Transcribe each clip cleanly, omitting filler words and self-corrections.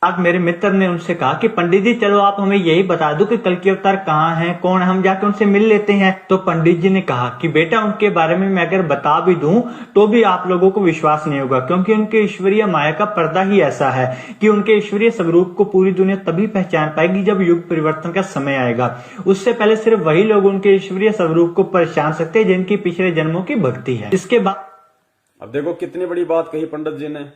आज मेरे मित्र ने उनसे कहा कि पंडित जी चलो आप हमें यही बता दो कि कल के अवतार कहाँ हैं, कौन है, हम जाके उनसे मिल लेते हैं। तो पंडित जी ने कहा कि बेटा उनके बारे में मैं अगर बता भी दूं तो भी आप लोगों को विश्वास नहीं होगा, क्योंकि उनके ईश्वरीय माया का पर्दा ही ऐसा है कि उनके ईश्वरीय स्वरूप को पूरी दुनिया तभी पहचान पाएगी जब युग परिवर्तन का समय आएगा। उससे पहले सिर्फ वही लोग उनके ईश्वरीय स्वरूप को पहचान सकते हैं जिनकी पिछले जन्मों की भक्ति है। इसके बाद अब देखो कितनी बड़ी बात कही पंडित जी ने।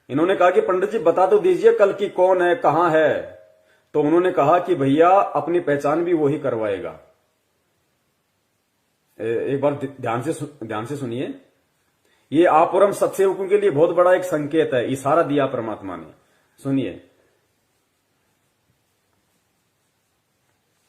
इन्होंने कहा कि पंडित जी बता तो दीजिए कल की कौन है, कहां है। तो उन्होंने कहा कि भैया अपनी पहचान भी वही करवाएगा। एक बार ध्यान से सुनिए। ये आप और हम सत्सेवकों के लिए बहुत बड़ा एक संकेत है, इशारा दिया परमात्मा ने। सुनिए।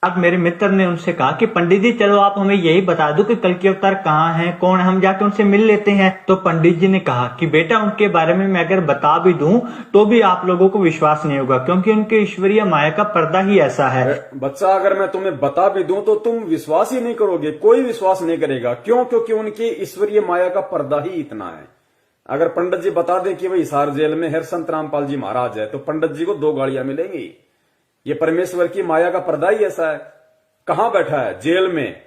आज मेरे मित्र ने उनसे कहा कि पंडित जी चलो आप हमें यही बता दो कि कल के अवतार कहाँ हैं, कौन है, हम जाके उनसे मिल लेते हैं। तो पंडित जी ने कहा कि बेटा उनके बारे में मैं अगर बता भी दूं तो भी आप लोगों को विश्वास नहीं होगा, क्योंकि उनके ईश्वरीय माया का पर्दा ही ऐसा है। बच्चा अगर मैं तुम्हें बता भी दूं तो तुम विश्वास ही नहीं करोगे, कोई विश्वास नहीं करेगा। क्यों? क्योंकि उनकी ईश्वरीय माया का पर्दा ही इतना है। अगर पंडित जी बता दें कि भाई हिसार जेल में हर संत रामपाल जी महाराज है तो पंडित जी को 2 गाड़ियां मिलेंगी। ये परमेश्वर की माया का पर्दा ही ऐसा है। कहां बैठा है? जेल में।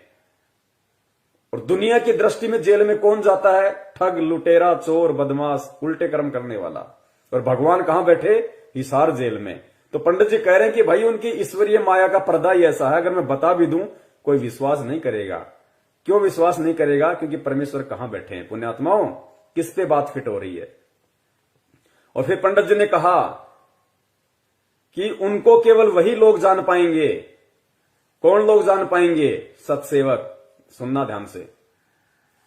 और दुनिया की दृष्टि में जेल में कौन जाता है? ठग, लुटेरा, चोर, बदमाश, उल्टे कर्म करने वाला। और भगवान कहां बैठे? हिसार जेल में। तो पंडित जी कह रहे हैं कि भाई उनकी ईश्वरीय माया का पर्दा ही ऐसा है, अगर मैं बता भी दूं कोई विश्वास नहीं करेगा। क्यों विश्वास नहीं करेगा? क्योंकि परमेश्वर कहां बैठे हैं। पुण्यात्माओं, किस पे बात फिट हो रही है? और फिर पंडित जी ने कहा कि उनको केवल वही लोग जान पाएंगे। कौन लोग जान पाएंगे? सत्सेवक। सुनना ध्यान से।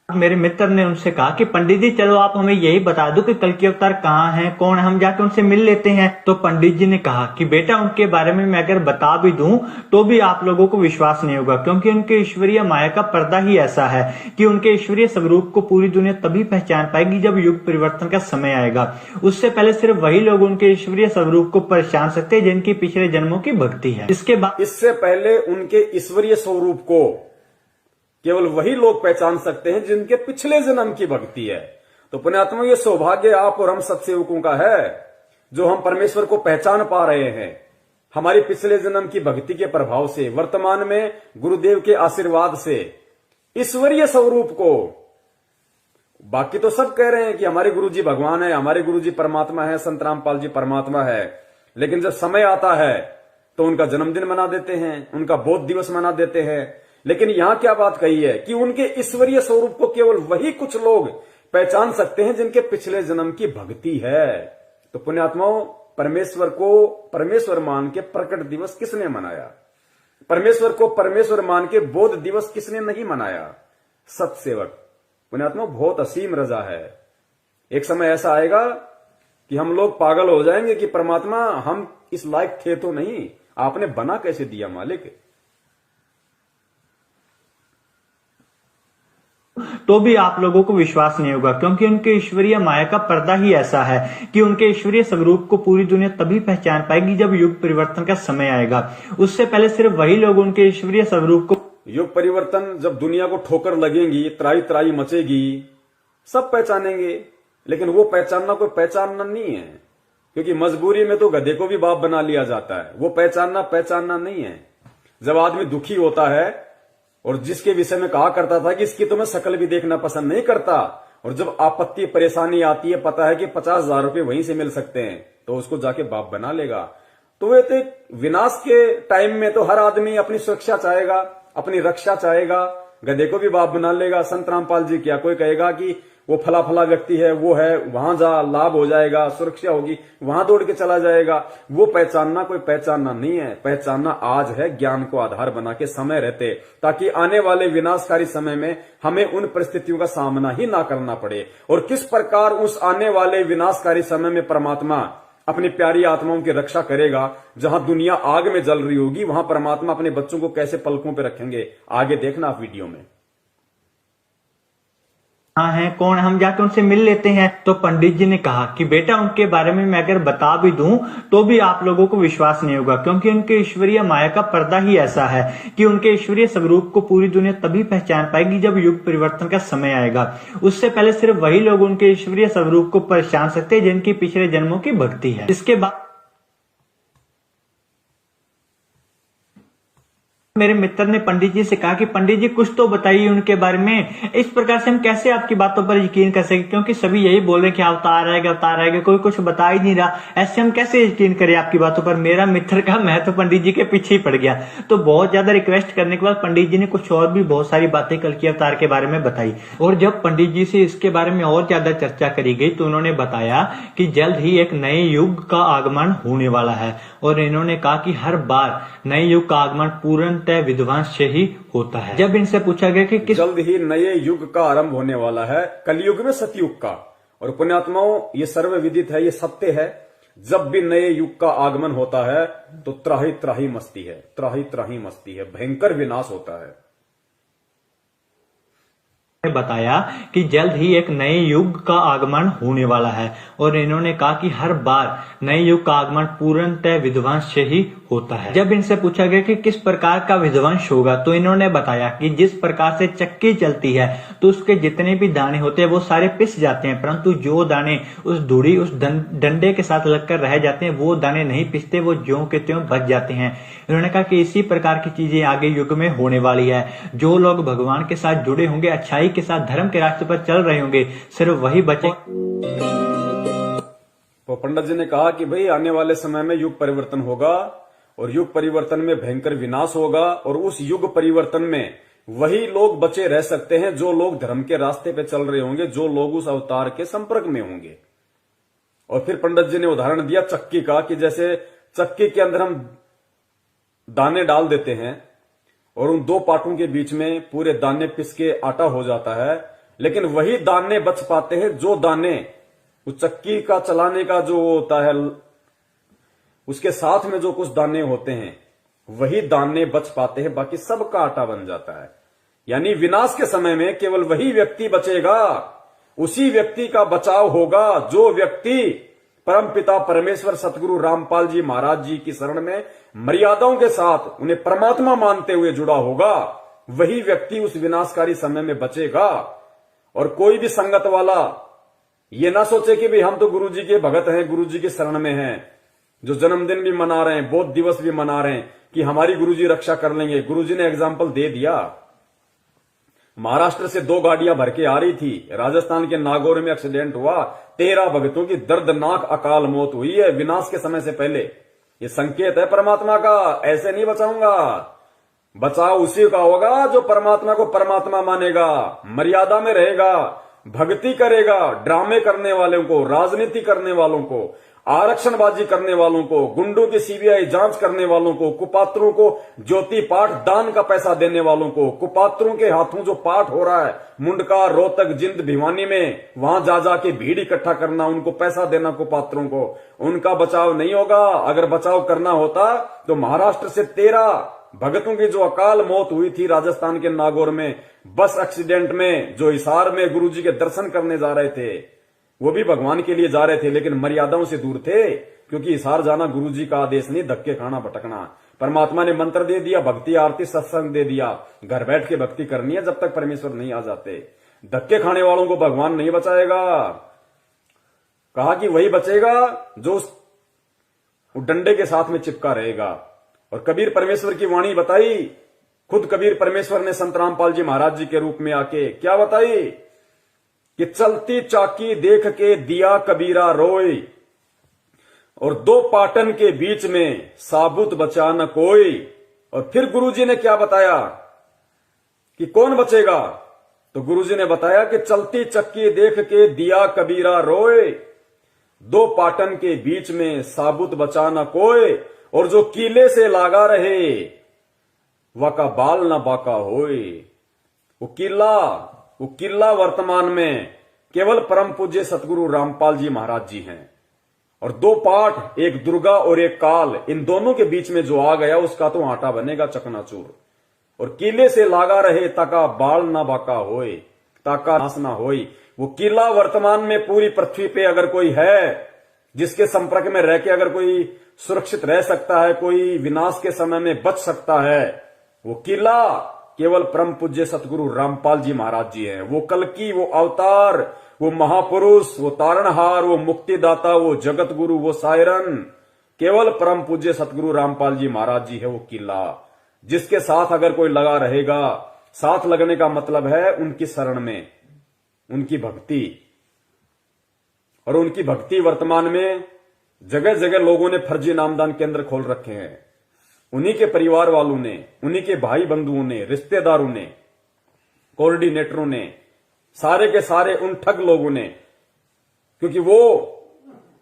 मेरे मित्र ने उनसे कहा कि पंडित जी चलो आप हमें यही बता दो कि कल के अवतार कहाँ हैं, कौन है, हम जाके उनसे मिल लेते हैं। तो पंडित जी ने कहा कि बेटा उनके बारे में मैं अगर बता भी दूं तो भी आप लोगों को विश्वास नहीं होगा, क्योंकि उनके ईश्वरीय माया का पर्दा ही ऐसा है कि उनके ईश्वरीय स्वरूप को पूरी दुनिया तभी पहचान पाएगी जब युग परिवर्तन का समय आएगा। उससे पहले सिर्फ वही लोग उनके ईश्वरीय स्वरूप को पहचान सकते हैं जिनकी पिछले जन्मों की भक्ति है। इससे पहले उनके ईश्वरीय स्वरूप को केवल वही लोग पहचान सकते हैं जिनके पिछले जन्म की भक्ति है। तो पुण्यात्मा, ये सौभाग्य आप और हम सत्सेवकों का है जो हम परमेश्वर को पहचान पा रहे हैं हमारी पिछले जन्म की भक्ति के प्रभाव से, वर्तमान में गुरुदेव के आशीर्वाद से ईश्वरीय स्वरूप को। बाकी तो सब कह रहे हैं कि हमारे गुरुजी भगवान है, हमारे गुरुजी परमात्मा है, संत रामपाल जी परमात्मा है, लेकिन जब समय आता है तो उनका जन्मदिन मना देते हैं, उनका बोध दिवस मना देते हैं। लेकिन यहां क्या बात कही है कि उनके ईश्वरीय स्वरूप को केवल वही कुछ लोग पहचान सकते हैं जिनके पिछले जन्म की भक्ति है। तो पुण्यात्माओं, परमेश्वर को परमेश्वर मान के प्रकट दिवस किसने मनाया? परमेश्वर को परमेश्वर मान के बोध दिवस किसने नहीं मनाया? सत्सेवक। पुण्यात्माओं, बहुत असीम रजा है। एक समय ऐसा आएगा कि हम लोग पागल हो जाएंगे कि परमात्मा हम इस लायक थे तो नहीं, आपने बना कैसे दिया मालिक। तो भी आप लोगों को विश्वास नहीं होगा, क्योंकि उनके ईश्वरीय माया का पर्दा ही ऐसा है कि उनके ईश्वरीय स्वरूप को पूरी दुनिया तभी पहचान पाएगी जब युग परिवर्तन का समय आएगा। उससे पहले सिर्फ वही लोग उनके ईश्वरीय स्वरूप को। युग परिवर्तन जब दुनिया को ठोकर लगेगी, त्राई त्राई मचेगी, सब पहचानेंगे। लेकिन वो पहचानना कोई पहचानना नहीं है, क्योंकि मजबूरी में तो गधे को भी बाप बना लिया जाता है। वो पहचानना नहीं है। जब आदमी दुखी होता है और जिसके विषय में कहा करता था कि इसकी तो मैं शक्ल भी देखना पसंद नहीं करता, और जब आपत्ति परेशानी आती है, पता है कि 50,000 रुपए वहीं से मिल सकते हैं, तो उसको जाके बाप बना लेगा। तो वे तो विनाश के टाइम में तो हर आदमी अपनी सुरक्षा चाहेगा, अपनी रक्षा चाहेगा, गधे को भी बाप बना लेगा। संत रामपाल जी क्या कोई कहेगा कि वो फला फला व्यक्ति है, वो है, वहां जा, लाभ हो जाएगा, सुरक्षा होगी, वहां दौड़ के चला जाएगा। वो पहचानना कोई पहचानना नहीं है। पहचानना आज है ज्ञान को आधार बना के समय रहते, ताकि आने वाले विनाशकारी समय में हमें उन परिस्थितियों का सामना ही ना करना पड़े। और किस प्रकार उस आने वाले विनाशकारी समय में परमात्मा अपनी प्यारी आत्माओं की रक्षा करेगा। जहां दुनिया आग में जल रही होगी, वहां परमात्मा अपने बच्चों को कैसे पलकों पर रखेंगे, आगे देखना आप वीडियो में। हाँ है, कौन है, हम जाके उनसे मिल लेते हैं। तो पंडित जी ने कहा कि बेटा उनके बारे में मैं अगर बता भी दूं तो भी आप लोगों को विश्वास नहीं होगा, क्योंकि उनके ईश्वरीय माया का पर्दा ही ऐसा है कि उनके ईश्वरीय स्वरूप को पूरी दुनिया तभी पहचान पाएगी जब युग परिवर्तन का समय आएगा। उससे पहले सिर्फ वही लोग उनके ईश्वरीय स्वरूप को पहचान सकते हैं जिनकी पिछले जन्मों की भक्ति है। इसके बाद मेरे मित्र ने पंडित जी से कहा कि पंडित जी कुछ तो बताइए उनके बारे में। इस प्रकार से हम कैसे आपकी बातों पर यकीन कर सके, क्योंकि सभी यही बोल रहे हैं कि अवतार आएगा, कोई कुछ बता ही नहीं रहा। ऐसे हम कैसे यकीन करें आपकी बातों पर। मेरा मित्र का मैं तो पंडित जी के पीछे ही पड़ गया। तो बहुत ज्यादा रिक्वेस्ट करने के बाद पंडित जी ने कुछ और भी बहुत सारी बातें कल्कि अवतार के बारे में बताई। और जब पंडित जी से इसके बारे में और ज्यादा चर्चा करी गई तो उन्होंने बताया कि जल्द ही एक नए युग का आगमन होने वाला है। और इन्होंने कहा कि हर बार नए युग का आगमन पूर्णतः विध्वंस से ही होता है। जब इनसे पूछा गया कि जल्द ही नए युग का आरंभ होने वाला है, कलयुग में सतयुग का। और पुण्यात्माओं, ये सर्व विदित है, ये सत्य है। जब भी नए युग का आगमन होता है तो त्राही त्राही मस्ती है, त्राही त्राही मस्ती है, भयंकर विनाश होता है। ने बताया कि जल्द ही एक नए युग का आगमन होने वाला है। और इन्होंने कहा कि हर बार नए युग का आगमन पूर्णतः विध्वंस से ही होता है। जब इनसे पूछा गया कि किस प्रकार का विध्वंस होगा तो इन्होंने बताया कि जिस प्रकार से चक्की चलती है तो उसके जितने भी दाने होते हैं वो सारे पिस जाते हैं, परंतु जो दाने उस धुड़ी उस डंडे के साथ लगकर रह जाते हैं वो दाने नहीं पिसते, वो ज्यों के त्यों बच जाते हैं। इन्होंने कहा कि इसी प्रकार की चीजें आगे युग में होने वाली है। जो लोग भगवान के साथ जुड़े होंगे, अच्छाई के साथ धर्म के रास्ते पर चल रहे होंगे, सिर्फ वही बचे। तो पंडित जी ने कहा कि भाई आने वाले समय में युग परिवर्तन होगा और युग परिवर्तन में भयंकर विनाश होगा। और उस युग परिवर्तन में वही लोग बचे रह सकते हैं जो लोग धर्म के रास्ते पे चल रहे होंगे, जो लोग उस अवतार के संपर्क में होंगे। और फिर पंडित जी ने उदाहरण दिया चक्की का, कि जैसे चक्की के अंदर हम दाने डाल देते हैं और उन दो पाटों के बीच में पूरे दाने पिस के आटा हो जाता है, लेकिन वही दाने बच पाते हैं जो दाने उस चक्की का चलाने का जो होता है उसके साथ में जो कुछ दाने होते हैं वही दाने बच पाते हैं, बाकी सबका आटा बन जाता है। यानी विनाश के समय में केवल वही व्यक्ति बचेगा, उसी व्यक्ति का बचाव होगा जो व्यक्ति परमपिता परमेश्वर सतगुरु रामपाल जी महाराज जी की शरण में मर्यादाओं के साथ उन्हें परमात्मा मानते हुए जुड़ा होगा। वही व्यक्ति उस विनाशकारी समय में बचेगा। और कोई भी संगत वाला ये ना सोचे कि भाई हम तो गुरु जी के भगत हैं, गुरु जी की शरण में हैं, जो जन्मदिन भी मना रहे हैं, बौद्ध दिवस भी मना रहे हैं, कि हमारी गुरु जी रक्षा कर लेंगे। गुरु जी ने एग्जाम्पल दे दिया। महाराष्ट्र से 2 गाड़ियां भर के आ रही थी, राजस्थान के नागौर में एक्सीडेंट हुआ, 13 भक्तों की दर्दनाक अकाल मौत हुई है विनाश के समय से पहले। ये संकेत है परमात्मा का, ऐसे नहीं बचाऊंगा। बचाव उसी का होगा जो परमात्मा को परमात्मा मानेगा, मर्यादा में रहेगा, भक्ति करेगा। ड्रामे करने वालों को, राजनीति करने वालों को, आरक्षणबाजी करने वालों को, गुंडों की सीबीआई जांच करने वालों को, कुपात्रों को ज्योति पाठ दान का पैसा देने वालों को, कुपात्रों के हाथों जो पाठ हो रहा है मुंडका, रोहतक, जिंद, भिवानी में, वहां जा जाके भीड़ इकट्ठा करना, उनको पैसा देना कुपात्रों को, उनका बचाव नहीं होगा। अगर बचाव करना होता तो महाराष्ट्र से 13 भगतों की जो अकाल मौत हुई थी राजस्थान के नागौर में बस एक्सीडेंट में, जो हिसार में गुरुजी के दर्शन करने जा रहे थे, वो भी भगवान के लिए जा रहे थे लेकिन मर्यादाओं से दूर थे, क्योंकि हिसार जाना गुरुजी का आदेश नहीं, धक्के खाना भटकना। परमात्मा ने मंत्र दे दिया, भक्ति आरती सत्संग दे दिया, घर बैठ के भक्ति करनी है जब तक परमेश्वर नहीं आ जाते। धक्के खाने वालों को भगवान नहीं बचाएगा। कहा कि वही बचेगा जो उस डंडे के साथ में चिपका रहेगा। और कबीर परमेश्वर की वाणी बताई, खुद कबीर परमेश्वर ने संत रामपाल जी महाराज जी के रूप में आके क्या बताई कि चलती चाकी देख के दिया कबीरा रोई, और 2 पाटन के बीच में साबुत बचा न कोई। और फिर गुरुजी ने क्या बताया कि कौन बचेगा, तो गुरुजी ने बताया कि चलती चक्की देख के दिया कबीरा रोए, 2 पाटन के बीच में साबुत बचा न कोई, और जो कीले से लागा रहे वाका बाल न बाका होए। वो किला वर्तमान में केवल परम पूज्य सतगुरु रामपाल जी महाराज जी हैं। और 2 पाठ, एक दुर्गा और एक काल, इन दोनों के बीच में जो आ गया उसका तो आटा बनेगा चकनाचूर। और किले से लागा रहे ताका बाल ना बाका होए, ताका नाश ना होई। वो किला वर्तमान में पूरी पृथ्वी पे अगर कोई है जिसके संपर्क में रह के अगर कोई सुरक्षित रह सकता है, कोई विनाश के समय में बच सकता है, वो किला केवल परम पूज्य सतगुरु रामपाल जी महाराज जी हैं। वो कल्कि, वो अवतार, वो महापुरुष, वो तारणहार, वो मुक्तिदाता, वो जगत गुरु, वो सायरन, केवल परम पूज्य सतगुरु रामपाल जी महाराज जी है वो किला। जिसके साथ अगर कोई लगा रहेगा, साथ लगने का मतलब है उनकी शरण में, उनकी भक्ति। और उनकी भक्ति वर्तमान में जगह जगह लोगों ने फर्जी नामदान केंद्र खोल रखे हैं। उन्हीं के परिवार वालों ने, उन्हीं के भाई बंधुओं ने, रिश्तेदारों ने, कोऑर्डिनेटरों ने, सारे के सारे उन ठग लोगों ने, क्योंकि वो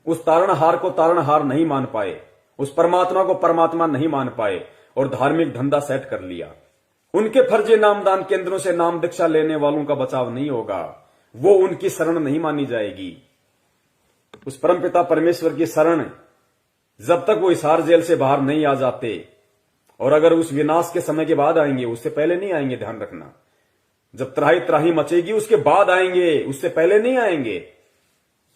उस तारणहार को तारणहार नहीं मान पाए, उस परमात्मा को परमात्मा नहीं मान पाए और धार्मिक धंधा सेट कर लिया। उनके फर्जी नामदान केंद्रों से नाम दीक्षा लेने वालों का बचाव नहीं होगा, वो उनकी शरण नहीं मानी जाएगी। उस परमपिता परमेश्वर की शरण जब तक वो हिसार जेल से बाहर नहीं आ जाते, और अगर उस विनाश के समय के बाद आएंगे, उससे पहले नहीं आएंगे, ध्यान रखना। जब त्राही त्राही मचेगी उसके बाद आएंगे, उससे पहले नहीं आएंगे।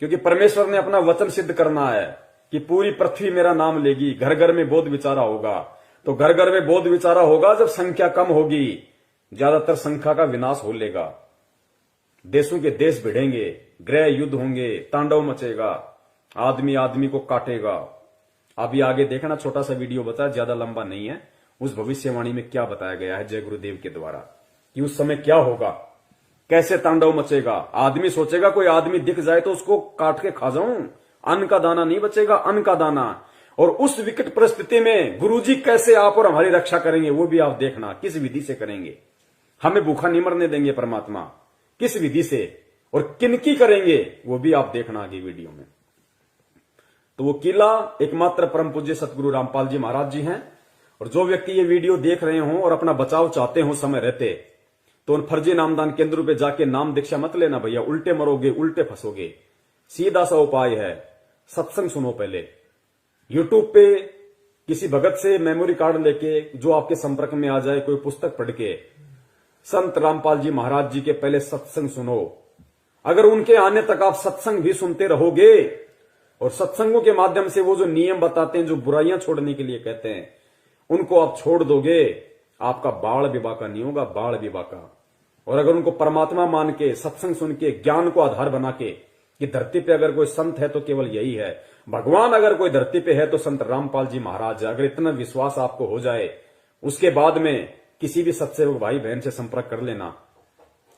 क्योंकि परमेश्वर ने अपना वचन सिद्ध करना है कि पूरी पृथ्वी मेरा नाम लेगी, घर घर में बोध विचारा होगा। तो घर घर में बोध विचारा होगा जब संख्या कम होगी, ज्यादातर संख्या का विनाश हो लेगा, देशों के देश भिड़ेंगे, गृह युद्ध होंगे, तांडव मचेगा, आदमी आदमी को काटेगा। अभी आगे देखना, छोटा सा वीडियो बता, ज्यादा लंबा नहीं है। उस भविष्यवाणी में क्या बताया गया है जय गुरुदेव के द्वारा कि उस समय क्या होगा, कैसे तांडव मचेगा। आदमी सोचेगा कोई आदमी दिख जाए तो उसको काट के खा जाऊं, अन्न का दाना नहीं बचेगा, अन्न का दाना। और उस विकट परिस्थिति में गुरुजी कैसे आप और हमारी रक्षा करेंगे वो भी आप देखना, किस विधि से करेंगे। हमें भूखा नहीं मरने देंगे परमात्मा, किस विधि से और किनकी करेंगे वो भी आप देखना आगे वीडियो में। तो वो किला एकमात्र परम पूज्य सतगुरु रामपाल जी महाराज जी हैं। और जो व्यक्ति ये वीडियो देख रहे हो और अपना बचाव चाहते हो समय रहते, तो उन फर्जी नामदान केंद्रों पे जाके नाम दीक्षा मत लेना भैया, उल्टे मरोगे, उल्टे फंसोगे। सीधा सा उपाय है, सत्संग सुनो पहले। यूट्यूब पे किसी भगत से मेमोरी कार्ड लेके, जो आपके संपर्क में आ जाए, कोई पुस्तक पढ़ के संत रामपाल जी महाराज जी के पहले सत्संग सुनो। अगर उनके आने तक आप सत्संग भी सुनते रहोगे और सत्संगों के माध्यम से वो जो नियम बताते हैं, जो बुराइयां छोड़ने के लिए कहते हैं, उनको आप छोड़ दोगे, आपका बाल विवाह का नहीं होगा, बाल विवाह का। और अगर उनको परमात्मा मान के, सत्संग सुन के, ज्ञान को आधार बना के कि धरती पे अगर कोई संत है तो केवल यही है, भगवान अगर कोई धरती पे है तो संत रामपाल जी महाराज है, अगर इतना विश्वास आपको हो जाए, उसके बाद में किसी भी सत्सेवक भाई बहन से संपर्क कर लेना।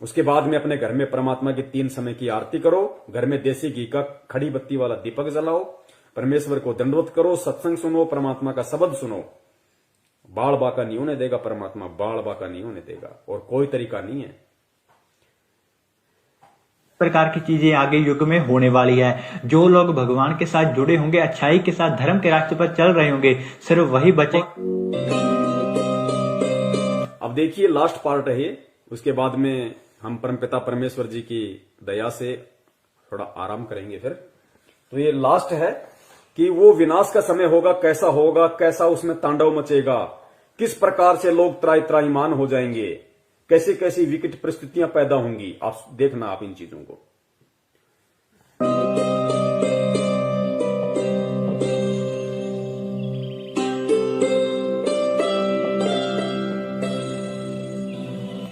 उसके बाद में अपने घर में परमात्मा की 3 समय की आरती करो, घर में देसी घी का खड़ी बत्ती वाला दीपक जलाओ, परमेश्वर को दंडवत करो, सत्संग सुनो, परमात्मा का शब्द सुनो। बाल बाका नहीं होने देगा परमात्मा, बाल बाका नहीं होने देगा, और कोई तरीका नहीं है। प्रकार की चीजें आगे युग में होने वाली है। जो लोग भगवान के साथ जुड़े होंगे, अच्छाई के साथ धर्म के रास्ते पर चल रहे होंगे, सिर्फ वही बचे। अब देखिए लास्ट पार्ट है ये, उसके बाद में हम परमपिता परमेश्वर जी की दया से थोड़ा आराम करेंगे फिर। तो ये लास्ट है कि वो विनाश का समय होगा, कैसा होगा, कैसा उसमें तांडव मचेगा, किस प्रकार से लोग त्राहिमाम हो जाएंगे, कैसी कैसी विकट परिस्थितियां पैदा होंगी। आप देखना आप इन चीजों को।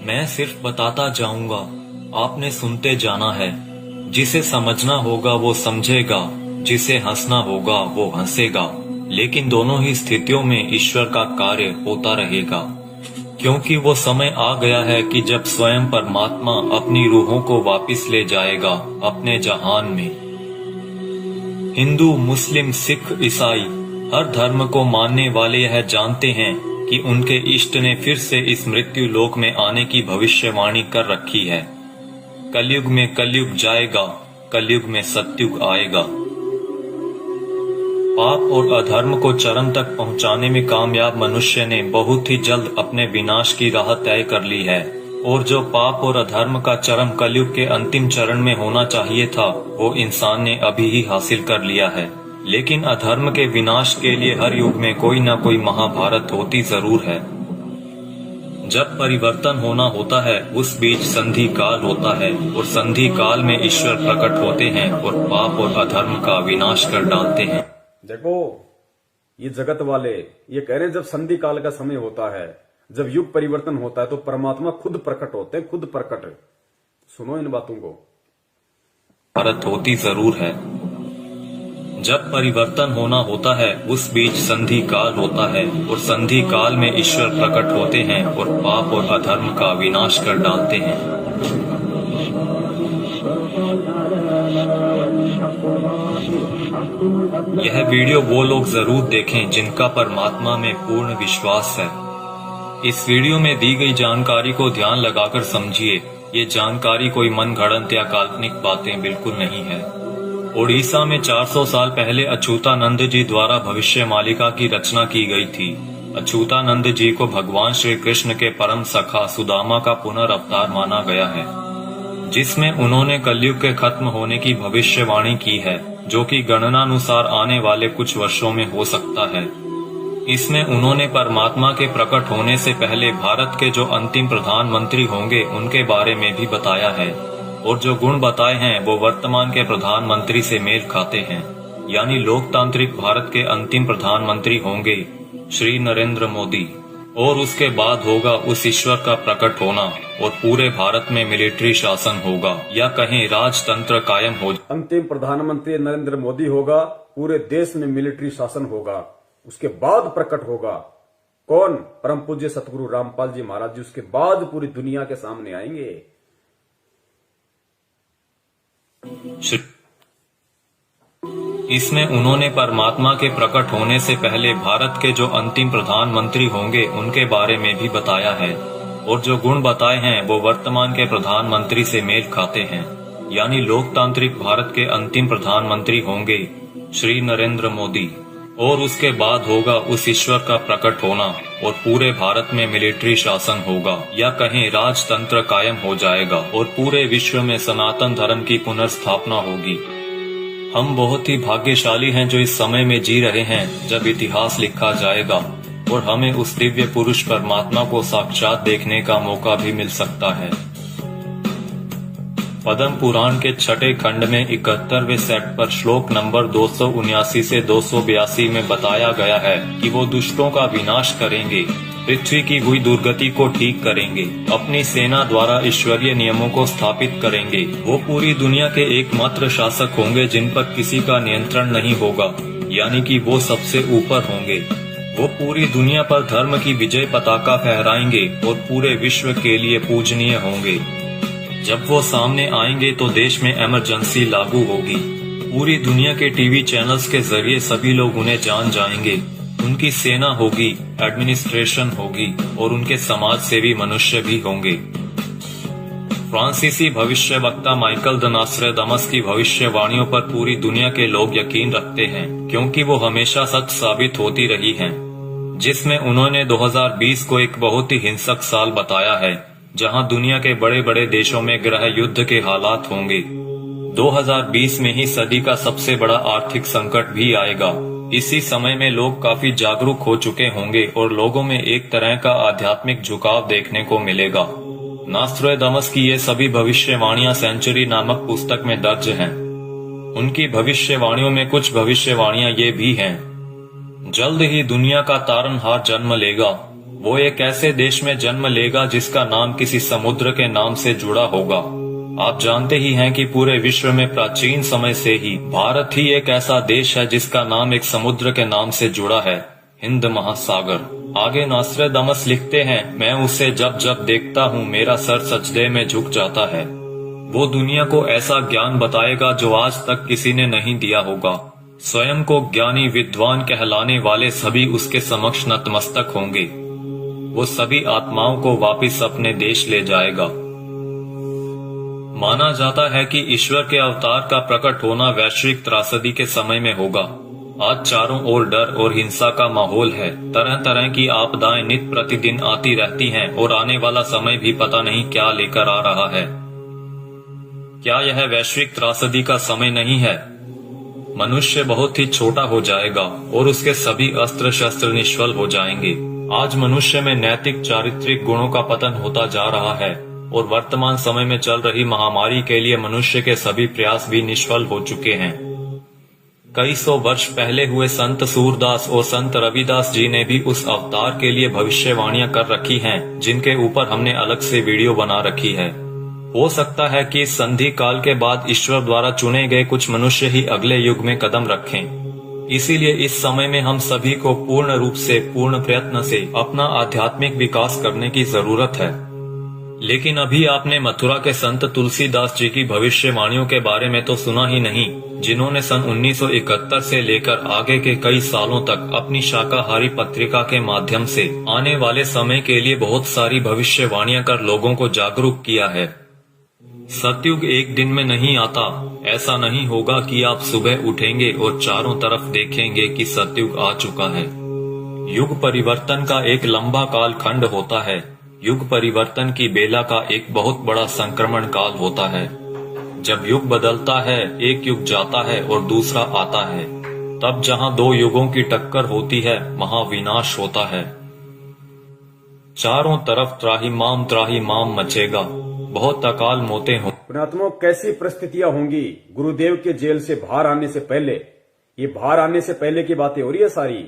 मैं सिर्फ बताता जाऊंगा, आपने सुनते जाना है। जिसे समझना होगा वो समझेगा, जिसे हंसना होगा वो हंसेगा। लेकिन दोनों ही स्थितियों में ईश्वर का कार्य होता रहेगा, क्योंकि वो समय आ गया है कि जब स्वयं परमात्मा अपनी रूहों को वापस ले जाएगा अपने जहान में। हिंदू, मुस्लिम, सिख, ईसाई हर धर्म को मानने वाले यह जानते हैं कि उनके इष्ट ने फिर से इस मृत्यु लोक में आने की भविष्यवाणी कर रखी है। कलयुग में कलयुग जाएगा, कलयुग में सतयुग आएगा। पाप और अधर्म को चरम तक पहुंचाने में कामयाब मनुष्य ने बहुत ही जल्द अपने विनाश की राह तय कर ली है, और जो पाप और अधर्म का चरम कलयुग के अंतिम चरण में होना चाहिए था, वो इंसान ने अभी ही हासिल कर लिया है। लेकिन अधर्म के विनाश के लिए हर युग में कोई न कोई महाभारत होती जरूर है। जब परिवर्तन होना होता है उस बीच संधि काल होता है, और संधि काल में ईश्वर प्रकट होते हैं और पाप और अधर्म का विनाश कर डालते हैं। देखो ये जगत वाले ये कह रहे हैं जब संधि काल का समय होता है, जब युग परिवर्तन होता है, तो परमात्मा खुद प्रकट होते हैं, खुद प्रकट। सुनो इन बातों को। भारत होती जरूर है। जब परिवर्तन होना होता है उस बीच संधि काल होता है और संधि काल में ईश्वर प्रकट होते हैं और पाप और अधर्म का विनाश कर डालते हैं। यह वीडियो वो लोग जरूर देखें जिनका परमात्मा में पूर्ण विश्वास है। इस वीडियो में दी गई जानकारी को ध्यान लगाकर समझिए। ये जानकारी कोई मनगढ़ंत या काल्पनिक बातें बिल्कुल नहीं है। ओडिशा में 400 साल पहले अच्युतानंद जी द्वारा भविष्य मालिका की रचना की गई थी। अच्युतानंद जी को भगवान श्री कृष्ण के परम सखा सुदामा का पुनर्अवतार माना गया है, जिसमें उन्होंने कलयुग के खत्म होने की भविष्यवाणी की है, जो कि गणनानुसार आने वाले कुछ वर्षों में हो सकता है। इसमें उन्होंने परमात्मा के प्रकट होने से पहले भारत के जो अंतिम प्रधानमंत्री होंगे उनके बारे में भी बताया है, और जो गुण बताए हैं वो वर्तमान के प्रधानमंत्री से मेल खाते हैं। यानी लोकतांत्रिक भारत के अंतिम प्रधानमंत्री होंगे श्री नरेंद्र मोदी, और उसके बाद होगा उस ईश्वर का प्रकट होना, और पूरे भारत में मिलिट्री शासन होगा, या कहीं राजतंत्र कायम हो। अंतिम प्रधानमंत्री नरेंद्र मोदी होगा, पूरे देश में मिलिट्री शासन होगा। उसके बाद प्रकट होगा कौन? परम पूज्य सतगुरु रामपाल जी महाराज जी उसके बाद पूरी दुनिया के सामने आएंगे। इसमें उन्होंने परमात्मा के प्रकट होने से पहले भारत के जो अंतिम प्रधानमंत्री होंगे उनके बारे में भी बताया है, और जो गुण बताए हैं वो वर्तमान के प्रधानमंत्री से मेल खाते हैं। यानी लोकतांत्रिक भारत के अंतिम प्रधानमंत्री होंगे श्री नरेंद्र मोदी, और उसके बाद होगा उस ईश्वर का प्रकट होना, और पूरे भारत में मिलिट्री शासन होगा, या कहीं राजतंत्र कायम हो जाएगा, और पूरे विश्व में सनातन धर्म की पुनर्स्थापना होगी। हम बहुत ही भाग्यशाली हैं जो इस समय में जी रहे हैं जब इतिहास लिखा जाएगा, और हमें उस दिव्य पुरुष परमात्मा को साक्षात देखने का मौका भी मिल सकता है। पद्म पुराण के छठे खंड में 71वें सेट पर श्लोक नंबर 279 से 282 में बताया गया है कि वो दुष्टों का विनाश करेंगे, पृथ्वी की हुई दुर्गति को ठीक करेंगे, अपनी सेना द्वारा ईश्वरीय नियमों को स्थापित करेंगे। वो पूरी दुनिया के एकमात्र शासक होंगे जिन पर किसी का नियंत्रण नहीं होगा, यानी कि वो सबसे ऊपर होंगे। वो पूरी दुनिया पर धर्म की विजय पताका फहराएंगे और पूरे विश्व के लिए पूजनीय होंगे। जब वो सामने आएंगे तो देश में इमरजेंसी लागू होगी। पूरी दुनिया के टीवी चैनल्स के जरिए सभी लोग उन्हें जान जाएंगे। उनकी सेना होगी, एडमिनिस्ट्रेशन होगी, और उनके समाज सेवी मनुष्य भी होंगे। फ्रांसीसी भविष्यवक्ता माइकल द नास्ट्रेदामस की भविष्यवाणियों पर पूरी दुनिया के लोग यकीन रखते हैं, क्योंकि वो हमेशा सच साबित होती रही हैं। जिसमें उन्होंने 2020 को एक बहुत ही हिंसक साल बताया है, जहां दुनिया के बड़े बड़े देशों में गृह युद्ध के हालात होंगे। 2020 में ही सदी का सबसे बड़ा आर्थिक संकट भी आएगा। इसी समय में लोग काफी जागरूक हो चुके होंगे और लोगों में एक तरह का आध्यात्मिक झुकाव देखने को मिलेगा। नास्ट्रेदामस की ये सभी भविष्यवाणियां सेंचुरी नामक पुस्तक में दर्ज हैं। उनकी भविष्यवाणियों में कुछ भविष्यवाणियां ये भी हैं: जल्द ही दुनिया का तारनहार जन्म लेगा। वो एक ऐसे देश में जन्म लेगा जिसका नाम किसी समुद्र के नाम से जुड़ा होगा। आप जानते ही हैं कि पूरे विश्व में प्राचीन समय से ही भारत ही एक ऐसा देश है जिसका नाम एक समुद्र के नाम से जुड़ा है, हिंद महासागर। आगे नास्ट्रेदामस लिखते हैं, मैं उसे जब जब देखता हूँ मेरा सर सजदे में झुक जाता है। वो दुनिया को ऐसा ज्ञान बताएगा जो आज तक किसी ने नहीं दिया होगा। स्वयं को ज्ञानी विद्वान कहलाने वाले सभी उसके समक्ष नतमस्तक होंगे। वो सभी आत्माओं को वापस अपने देश ले जाएगा। माना जाता है कि ईश्वर के अवतार का प्रकट होना वैश्विक त्रासदी के समय में होगा। आज चारों ओर डर और हिंसा का माहौल है। तरह तरह की आपदाएं नित प्रतिदिन आती रहती हैं और आने वाला समय भी पता नहीं क्या लेकर आ रहा है। क्या यह वैश्विक त्रासदी का समय नहीं है? मनुष्य बहुत ही छोटा हो जाएगा और उसके सभी अस्त्र शस्त्र निष्फल हो जाएंगे। आज मनुष्य में नैतिक चारित्रिक गुणों का पतन होता जा रहा है और वर्तमान समय में चल रही महामारी के लिए मनुष्य के सभी प्रयास भी निष्फल हो चुके हैं। कई सौ वर्ष पहले हुए संत सूरदास और संत रविदास जी ने भी उस अवतार के लिए भविष्यवाणियां कर रखी हैं, जिनके ऊपर हमने अलग से वीडियो बना रखी है। हो सकता है कि इस संधि काल के बाद ईश्वर द्वारा चुने गए कुछ मनुष्य ही अगले युग में कदम रखें। इसीलिए इस समय में हम सभी को पूर्ण रूप से, पूर्ण प्रयत्न से अपना आध्यात्मिक विकास करने की जरूरत है। लेकिन अभी आपने मथुरा के संत तुलसीदास जी की भविष्यवाणियों के बारे में तो सुना ही नहीं, जिन्होंने सन 1971 से लेकर आगे के कई सालों तक अपनी शाकाहारी पत्रिका के माध्यम से आने वाले समय के लिए बहुत सारी भविष्यवाणियां कर लोगों को जागरूक किया है। सतयुग एक दिन में नहीं आता। ऐसा नहीं होगा कि आप सुबह उठेंगे और चारों तरफ देखेंगे कि सतयुग आ चुका है। युग परिवर्तन का एक लंबा काल खंड होता है। युग परिवर्तन की बेला का एक बहुत बड़ा संक्रमण काल होता है। जब युग बदलता है, एक युग जाता है और दूसरा आता है, तब जहां दो युगों की टक्कर होती है, महाविनाश होता है। चारों तरफ त्राहिमाम मचेगा, बहुत अकाल मौतें हों। पुण्यात्माओं, कैसी परिस्थितियां होंगी गुरुदेव के जेल से बाहर आने से पहले। ये बाहर आने से पहले की बातें हो रही है सारी।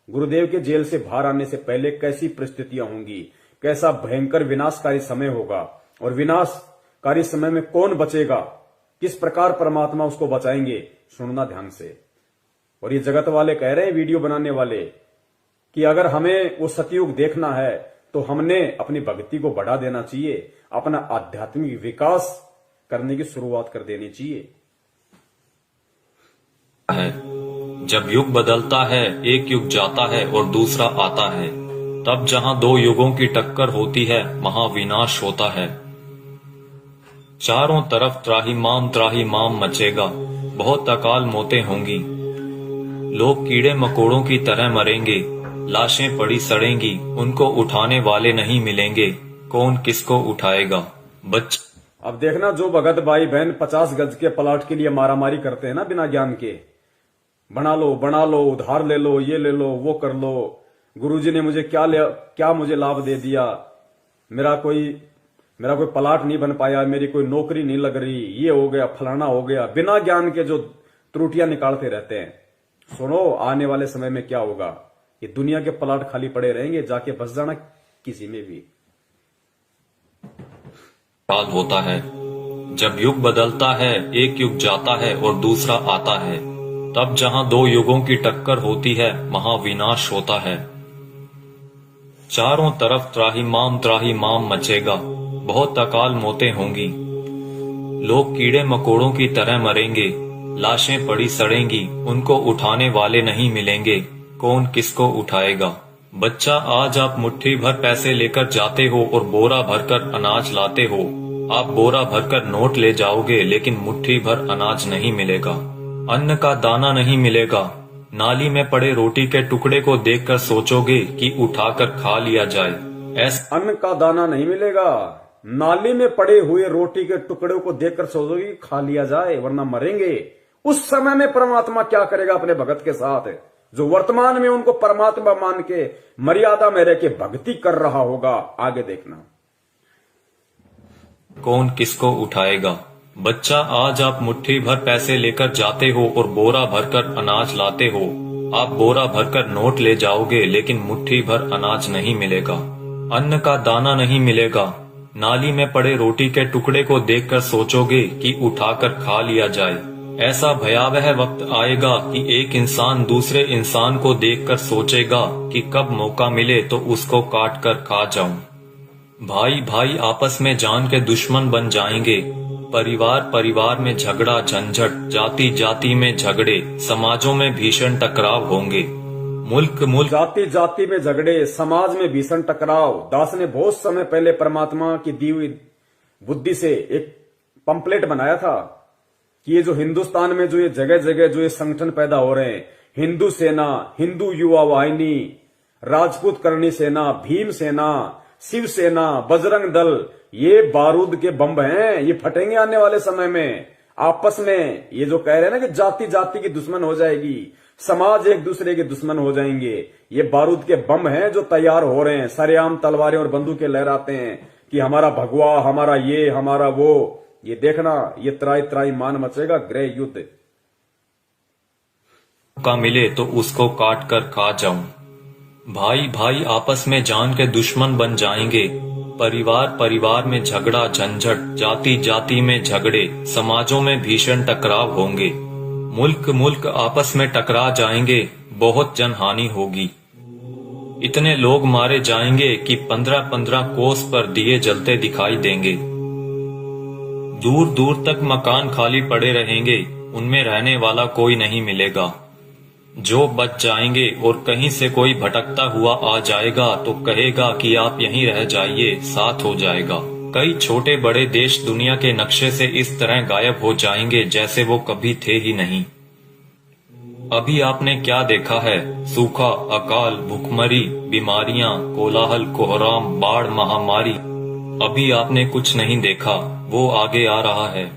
गुरुदेव के जेल से बाहर आने से पहले कैसी परिस्थितियां होंगी, कैसा भयंकर विनाशकारी समय होगा, और विनाशकारी समय में कौन बचेगा, किस प्रकार परमात्मा उसको बचाएंगे, सुनना ध्यान से। और ये जगत वाले कह रहे हैं, वीडियो बनाने वाले, कि अगर हमें वो सतयुग देखना है तो हमने अपनी भक्ति को बढ़ा देना चाहिए, अपना आध्यात्मिक विकास करने की शुरुआत कर देनी चाहिए। जब युग बदलता है, एक युग जाता है और दूसरा आता है, तब जहां दो युगों की टक्कर होती है, महाविनाश होता है। चारों तरफ त्राहिमाम मचेगा, बहुत अकाल मौतें होंगी। लोग कीड़े मकोड़ों की तरह मरेंगे, लाशें पड़ी सड़ेंगी, उनको उठाने वाले नहीं मिलेंगे, कौन किसको उठाएगा। अब देखना, जो भगत भाई बहन 50 गज के प्लाट के लिए मारामारी करते हैं ना बिना ज्ञान के, बना लो, उधार ले लो, ये ले लो, वो कर लो, गुरुजी ने मुझे क्या मुझे लाभ दे दिया, मेरा कोई प्लाट नहीं बन पाया, मेरी कोई नौकरी नहीं लग रही, ये हो गया, फलाना हो गया, बिना ज्ञान के जो त्रुटियां निकालते रहते हैं। सुनो, आने वाले समय में क्या होगा, ये दुनिया के प्लाट खाली पड़े रहेंगे, जाके बस जाना किसी में भी। काल होता है। जब युग बदलता है, एक युग जाता है और दूसरा आता है, तब जहां दो युगों की टक्कर होती है, महाविनाश होता है। चारों तरफ त्राहिमाम मचेगा, बहुत अकाल मौतें होंगी। लोग कीड़े मकोड़ों की तरह मरेंगे, लाशें पड़ी सड़ेंगी, उनको उठाने वाले नहीं मिलेंगे, कौन किसको उठाएगा। बच्चा, आज आप मुट्ठी भर पैसे लेकर जाते हो और बोरा भरकर अनाज लाते हो। आप बोरा भरकर नोट ले जाओगे, लेकिन मुट्ठी भर अनाज नहीं मिलेगा, अन्न का दाना नहीं मिलेगा। नाली में पड़े रोटी के टुकड़े को देखकर सोचोगे कि उठाकर खा लिया जाए। अन्न का दाना नहीं मिलेगा, नाली में पड़े हुए रोटी के टुकड़े को देखकर सोचोगे कि खा लिया जाए, वरना मरेंगे। उस समय में परमात्मा क्या करेगा अपने भगत के साथ, जो वर्तमान में उनको परमात्मा मान के मर्यादा में रह के भक्ति कर रहा होगा। आगे देखना, कौन किसको उठाएगा। बच्चा, आज आप मुट्ठी भर पैसे लेकर जाते हो और बोरा भरकर अनाज लाते हो। आप बोरा भरकर नोट ले जाओगे, लेकिन मुट्ठी भर अनाज नहीं मिलेगा, अन्न का दाना नहीं मिलेगा। नाली में पड़े रोटी के टुकड़े को देखकर सोचोगे कि उठाकर खा लिया जाए। ऐसा भयावह वक्त आएगा कि एक इंसान दूसरे इंसान को देखकर सोचेगा कि कब मौका मिले तो उसको काट कर खा जाऊं। भाई भाई आपस में जान के दुश्मन बन जाएंगे। परिवार में झगड़ा झंझट, जाति जाति में झगड़े, समाजों में भीषण टकराव होंगे। मुल्क जाति में झगड़े, समाज में भीषण टकराव। दास ने बहुत समय पहले परमात्मा की दी हुई बुद्धि से एक पंपलेट बनाया था कि ये जो हिंदुस्तान में जो ये जगह जगह जो ये संगठन पैदा हो रहे हैं, हिंदू सेना, हिंदू युवा वाहिनी, राजपूत करणी सेना, भीम सेना, शिव सेना, बजरंग दल, ये बारूद के बम हैं, ये फटेंगे आने वाले समय में। आपस में ये जो कह रहे हैं ना कि जाति जाति की दुश्मन हो जाएगी, समाज एक दूसरे के दुश्मन हो जाएंगे, ये बारूद के बम हैं जो तैयार हो रहे हैं। सरेआम तलवारें और बंदूकें लहराते हैं कि हमारा भगवा, हमारा ये, हमारा वो। ये देखना, ये त्राई मान मचेगा, गृह युद्ध। का मिले तो उसको काट कर खा जाऊं। भाई आपस में जान के दुश्मन बन जाएंगे। परिवार परिवार में झगड़ा झंझट, जाति जाति में झगड़े, समाजों में भीषण टकराव होंगे, मुल्क मुल्क आपस में टकरा जाएंगे, बहुत जनहानि होगी। इतने लोग मारे जाएंगे कि 15-15 कोस पर दिए जलते दिखाई देंगे। दूर दूर तक मकान खाली पड़े रहेंगे, उनमें रहने वाला कोई नहीं मिलेगा। जो बच जाएंगे और कहीं से कोई भटकता हुआ आ जाएगा तो कहेगा कि आप यहीं रह जाइए, साथ हो जाएगा। कई छोटे बड़े देश दुनिया के नक्शे से इस तरह गायब हो जाएंगे जैसे वो कभी थे ही नहीं। अभी आपने क्या देखा है? सूखा, अकाल, भूखमरी, बीमारियां, कोलाहल, कोहराम, बाढ़, महामारी। अभी आपने कुछ नहीं देखा, वो आगे आ रहा है।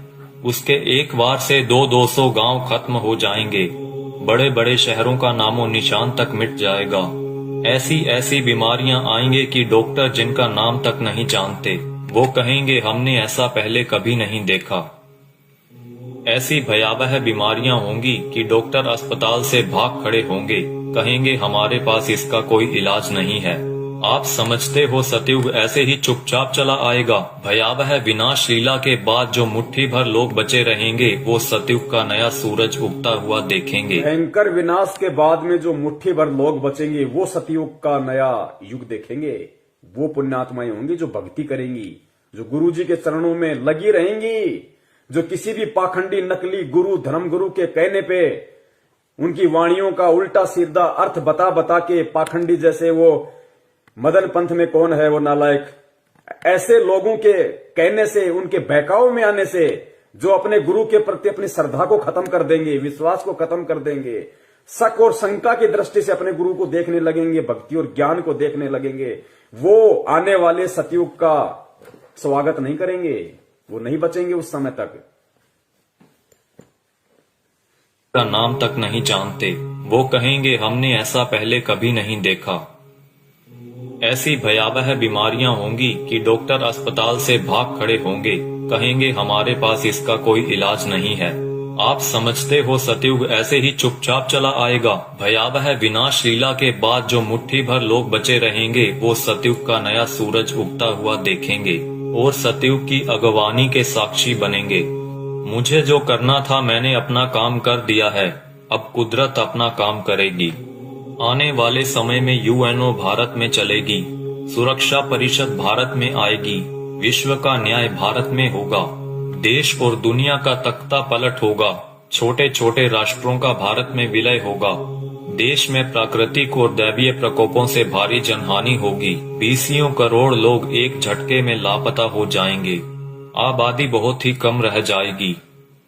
उसके एक बार से 200-200 गांव खत्म हो जाएंगे, बड़े बड़े शहरों का नामो निशान तक मिट जाएगा। ऐसी ऐसी बीमारियां आएंगे कि डॉक्टर जिनका नाम तक नहीं जानते, वो कहेंगे हमने ऐसा पहले कभी नहीं देखा। ऐसी भयावह बीमारियां होंगी कि डॉक्टर अस्पताल से भाग खड़े होंगे, कहेंगे हमारे पास इसका कोई इलाज नहीं है। आप समझते हो सतयुग ऐसे ही चुपचाप चला आएगा? भयावह विनाश लीला के बाद जो मुट्ठी भर लोग बचे रहेंगे वो सतयुग का नया सूरज उगता हुआ देखेंगे। भयंकर विनाश के बाद में जो मुट्ठी भर लोग बचेंगे वो सतयुग का नया युग देखेंगे। वो पुण्यात्माएं होंगी जो भक्ति करेंगी, जो गुरु जी के चरणों में लगी रहेंगी, जो किसी भी पाखंडी नकली गुरु धर्म गुरु के कहने पे उनकी वाणियों का उल्टा सीधा अर्थ बता बता के पाखंडी जैसे वो मदन पंथ में कौन है वो नालायक, ऐसे लोगों के कहने से, उनके बहकाव में आने से जो अपने गुरु के प्रति अपनी श्रद्धा को खत्म कर देंगे, विश्वास को खत्म कर देंगे, शक और शंका की दृष्टि से अपने गुरु को देखने लगेंगे, भक्ति और ज्ञान को देखने लगेंगे, वो आने वाले सतयुग का स्वागत नहीं करेंगे, वो नहीं बचेंगे उस समय तक। का नाम तक नहीं जानते, वो कहेंगे हमने ऐसा पहले कभी नहीं देखा। ऐसी भयावह बीमारियां होंगी कि डॉक्टर अस्पताल से भाग खड़े होंगे, कहेंगे हमारे पास इसका कोई इलाज नहीं है। आप समझते हो सतयुग ऐसे ही चुपचाप चला आएगा? भयावह विनाश लीला के बाद जो मुट्ठी भर लोग बचे रहेंगे वो सतयुग का नया सूरज उगता हुआ देखेंगे और सतयुग की अगवानी के साक्षी बनेंगे। मुझे जो करना था मैंने अपना काम कर दिया है, अब कुदरत अपना काम करेगी। आने वाले समय में यूएनओ भारत में चलेगी, सुरक्षा परिषद भारत में आएगी, विश्व का न्याय भारत में होगा, देश और दुनिया का तख्ता पलट होगा, छोटे छोटे राष्ट्रों का भारत में विलय होगा, देश में प्राकृतिक और दैवीय प्रकोपों से भारी जनहानि होगी, 20 करोड़ लोग एक झटके में लापता हो जाएंगे, आबादी बहुत ही कम रह जाएगी।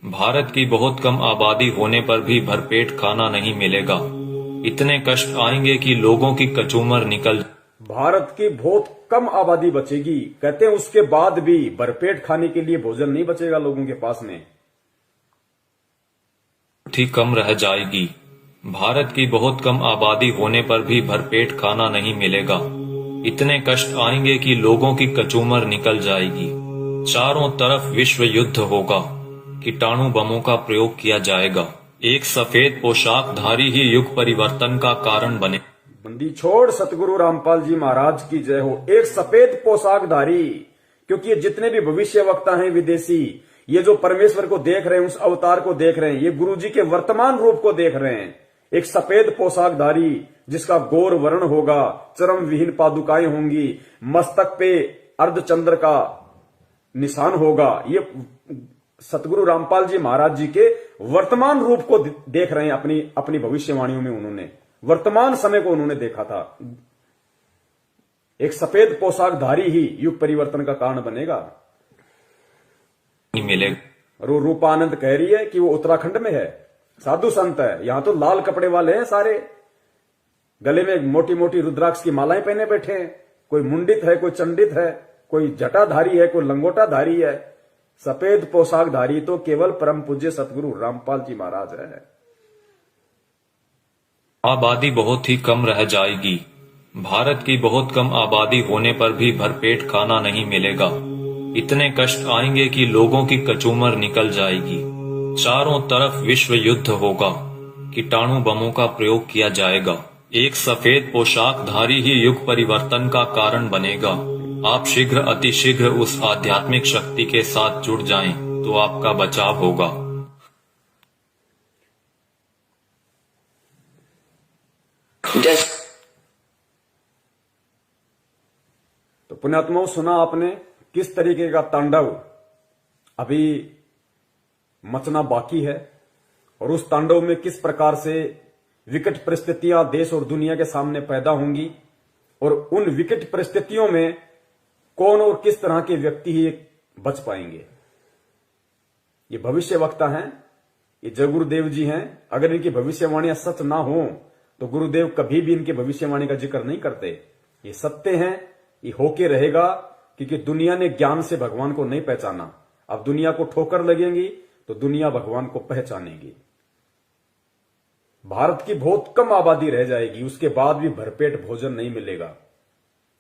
भारत की बहुत कम आबादी होने पर भी भरपेट खाना नहीं मिलेगा, इतने कष्ट आएंगे कि लोगों की कचूमर निकल। भारत की बहुत कम आबादी बचेगी, कहते हैं उसके बाद भी भरपेट खाने के लिए भोजन नहीं बचेगा लोगों के पास में, ठीक कम रह जाएगी। भारत की बहुत कम आबादी होने पर भी भरपेट खाना नहीं मिलेगा, इतने कष्ट आएंगे कि लोगों की कचूमर निकल जाएगी। चारों तरफ विश्व युद्ध होगा, कीटाणु बमों का प्रयोग किया जाएगा, एक सफेद पोशाकधारी ही युग परिवर्तन का कारण बने। बंदी छोड़ सतगुरु रामपाल जी महाराज की जय हो। एक सफेद पोशाकधारी, क्योंकि ये जितने भी भविष्य वक्ता हैं विदेशी, ये जो परमेश्वर को देख रहे हैं, उस अवतार को देख रहे हैं, ये गुरु जी के वर्तमान रूप को देख रहे हैं। एक सफेद पोशाकधारी जिसका गौर वर्ण होगा, चरम विहीन पादुकाएं होंगी, मस्तक पे अर्धचंद्र का निशान होगा, ये सतगुरु रामपाल जी महाराज जी के वर्तमान रूप को देख रहे हैं। अपनी भविष्यवाणियों में उन्होंने वर्तमान समय को उन्होंने देखा था। एक सफेद पोशाकधारी ही युग परिवर्तन का कारण बनेगा। रूपानंद कह रही है कि वो उत्तराखंड में है, साधु संत है, यहां तो लाल कपड़े वाले हैं सारे, गले में मोटी मोटी रुद्राक्ष की मालाएं पहने बैठे हैं, कोई मुंडित है, कोई चंडित है, कोई जटाधारी है, कोई लंगोटाधारी है। सफेद पोशाकधारी तो केवल परम पूज्य सतगुरु रामपाल जी महाराज है। आबादी बहुत ही कम रह जाएगी। भारत की बहुत कम आबादी होने पर भी भरपेट खाना नहीं मिलेगा, इतने कष्ट आएंगे कि लोगों की कचूमर निकल जाएगी। चारों तरफ विश्व युद्ध होगा, कीटाणु बमों का प्रयोग किया जाएगा, एक सफेद पोशाकधारी ही युग परिवर्तन का कारण बनेगा। आप शीघ्र अतिशीघ्र उस आध्यात्मिक शक्ति के साथ जुड़ जाएं, तो आपका बचाव होगा। तो पुण्यात्माओं, सुना आपने किस तरीके का तांडव अभी मचना बाकी है, और उस तांडव में किस प्रकार से विकट परिस्थितियां देश और दुनिया के सामने पैदा होंगी, और उन विकट परिस्थितियों में कौन और किस तरह के व्यक्ति ही बच पाएंगे। ये भविष्य वक्ता हैं, ये जय गुरुदेव जी हैं। अगर इनकी भविष्यवाणियां सच ना हो तो गुरुदेव कभी भी इनकी भविष्यवाणी का जिक्र नहीं करते। ये सत्य हैं, ये होके रहेगा, क्योंकि दुनिया ने ज्ञान से भगवान को नहीं पहचाना। अब दुनिया को ठोकर लगेंगी तो दुनिया भगवान को पहचानेगी। भारत की बहुत कम आबादी रह जाएगी, उसके बाद भी भरपेट भोजन नहीं मिलेगा।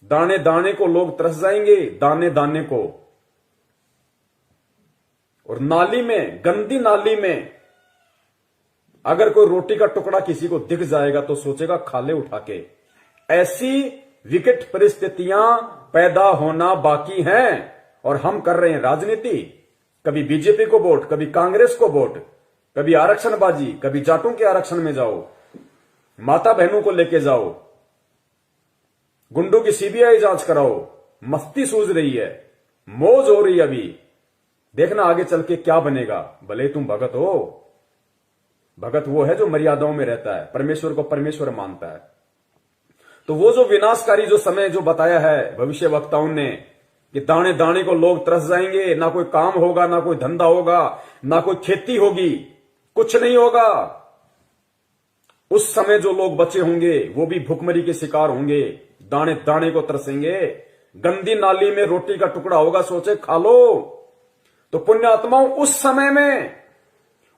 दाने दाने को लोग तरस जाएंगे, दाने दाने को। और नाली में, गंदी नाली में अगर कोई रोटी का टुकड़ा किसी को दिख जाएगा तो सोचेगा खा ले उठा के। ऐसी विकट परिस्थितियां पैदा होना बाकी हैं, और हम कर रहे हैं राजनीति। कभी बीजेपी को वोट, कभी कांग्रेस को वोट, कभी आरक्षणबाजी, कभी जाटों के आरक्षण में जाओ, माता बहनों को लेके जाओ, गुंडों की सीबीआई जांच कराओ। मस्ती सूझ रही है, मौज हो रही है। अभी देखना आगे चल के क्या बनेगा। भले तुम भगत हो, भगत वो है जो मर्यादाओं में रहता है, परमेश्वर को परमेश्वर मानता है। तो वो जो विनाशकारी जो समय जो बताया है भविष्य वक्ताओं ने, कि दाने दाने को लोग तरस जाएंगे, ना कोई काम होगा, ना कोई धंधा होगा, ना कोई खेती होगी, कुछ नहीं होगा। उस समय जो लोग बचे होंगे वो भी भूखमरी के शिकार होंगे, दाने दाने को तरसेंगे। गंदी नाली में रोटी का टुकड़ा होगा, सोचे खा लो। तो पुण्यात्माओं, उस समय में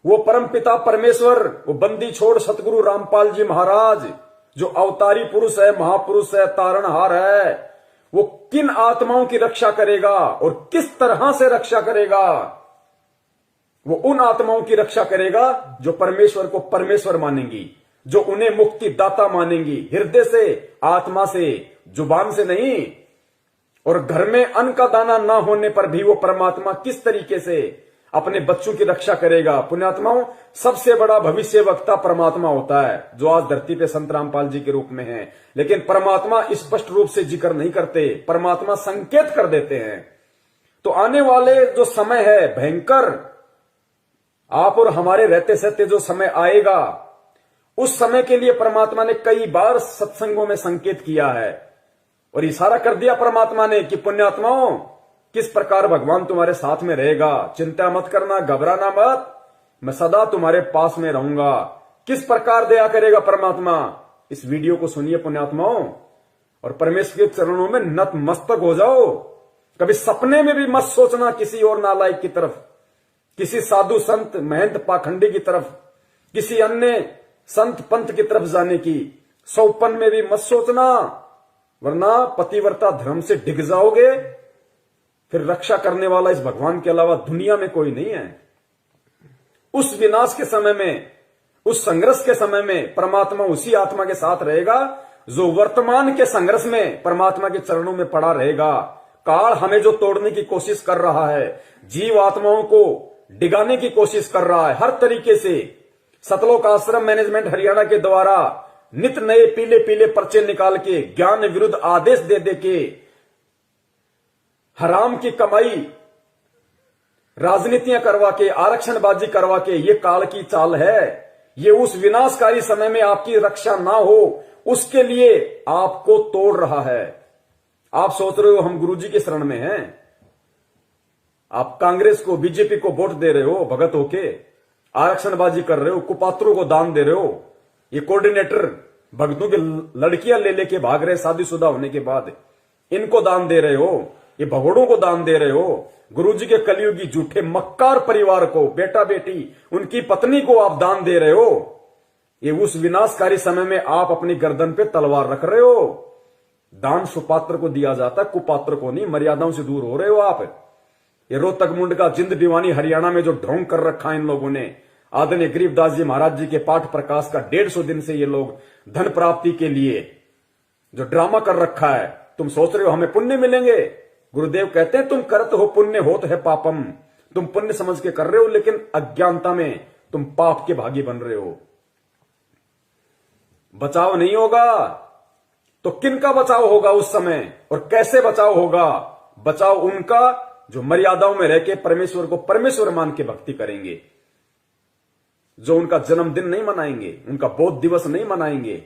वो परमपिता परमेश्वर, वो बंदी छोड़ सतगुरु रामपाल जी महाराज, जो अवतारी पुरुष है, महापुरुष है, तारणहार है, वो किन आत्माओं की रक्षा करेगा और किस तरह से रक्षा करेगा। वो उन आत्माओं की रक्षा करेगा जो परमेश्वर को परमेश्वर मानेंगी, जो उन्हें मुक्ति दाता मानेंगी, हृदय से, आत्मा से, जुबान से नहीं। और घर में अन्न का दाना ना होने पर भी वो परमात्मा किस तरीके से अपने बच्चों की रक्षा करेगा। पुण्यात्माओं, सबसे बड़ा भविष्य वक्ता परमात्मा होता है, जो आज धरती पे संत रामपाल जी के रूप में है। लेकिन परमात्मा स्पष्ट रूप से जिक्र नहीं करते, परमात्मा संकेत कर देते हैं। तो आने वाले जो समय है भयंकर, आप और हमारे रहते सहते जो समय आएगा, उस समय के लिए परमात्मा ने कई बार सत्संगों में संकेत किया है, और इशारा कर दिया परमात्मा ने कि पुण्यात्माओं, किस प्रकार भगवान तुम्हारे साथ में रहेगा। चिंता मत करना, घबराना मत, मैं सदा तुम्हारे पास में रहूंगा। किस प्रकार दया करेगा परमात्मा, इस वीडियो को सुनिए पुण्यात्माओं, और परमेश्वर के चरणों में नतमस्तक हो जाओ। कभी सपने में भी मत सोचना किसी और नालायक की तरफ, किसी साधु संत महंत पाखंडी की तरफ, किसी अन्य संत पंथ की तरफ जाने की सौपन में भी मत सोचना, वरना पतिव्रता धर्म से डिग जाओगे। फिर रक्षा करने वाला इस भगवान के अलावा दुनिया में कोई नहीं है। उस विनाश के समय में, उस संघर्ष के समय में परमात्मा उसी आत्मा के साथ रहेगा जो वर्तमान के संघर्ष में परमात्मा के चरणों में पड़ा रहेगा। काल हमें जो तोड़ने की कोशिश कर रहा है, जीव आत्माओं को डिगाने की कोशिश कर रहा है हर तरीके से, सतलोक आश्रम मैनेजमेंट हरियाणा के द्वारा नित नए पीले पीले पर्चे निकाल के, ज्ञान विरुद्ध आदेश दे दे के, हराम की कमाई, राजनीतियां करवा के, आरक्षणबाजी करवा के, ये काल की चाल है। ये उस विनाशकारी समय में आपकी रक्षा ना हो, उसके लिए आपको तोड़ रहा है। आप सोच रहे हो हम गुरुजी के शरण में हैं, आप कांग्रेस को, बीजेपी को वोट दे रहे हो भगत होके, आरक्षणबाजी कर रहे हो, कुपात्रों को दान दे रहे हो, ये कोऑर्डिनेटर भगतों की लड़कियां ले लेके भाग रहे शादीशुदा होने के बाद, इनको दान दे रहे हो, ये भगोड़ों को दान दे रहे हो, गुरुजी के कलयुगी झूठे मक्कार परिवार को, बेटा बेटी, उनकी पत्नी को आप दान दे रहे हो। ये उस विनाशकारी समय में आप अपनी गर्दन पे तलवार रख रहे हो। दान सुपात्र को दिया जाता, कुपात्र को नहीं। मर्यादाओं से दूर हो रहे हो आप। ये रोहतक मुंड का जिंद दीवानी हरियाणा में जो ढोंग कर रखा है इन लोगों ने, आदरणीय गरीबदास जी महाराज जी के पाठ प्रकाश का 150 दिन से ये लोग धन प्राप्ति के लिए जो ड्रामा कर रखा है, तुम सोच रहे हो हमें पुण्य मिलेंगे। गुरुदेव कहते हैं तुम करत हो पुण्य होत है पापम, तुम पुण्य समझ के कर रहे हो लेकिन अज्ञानता में तुम पाप के भागी बन रहे हो। बचाव नहीं होगा तो किनका बचाव होगा उस समय, और कैसे बचाव होगा? बचाव उनका जो मर्यादाओं में रह के परमेश्वर को परमेश्वर मान के भक्ति करेंगे, जो उनका जन्मदिन नहीं मनाएंगे, उनका बौद्ध दिवस नहीं मनाएंगे,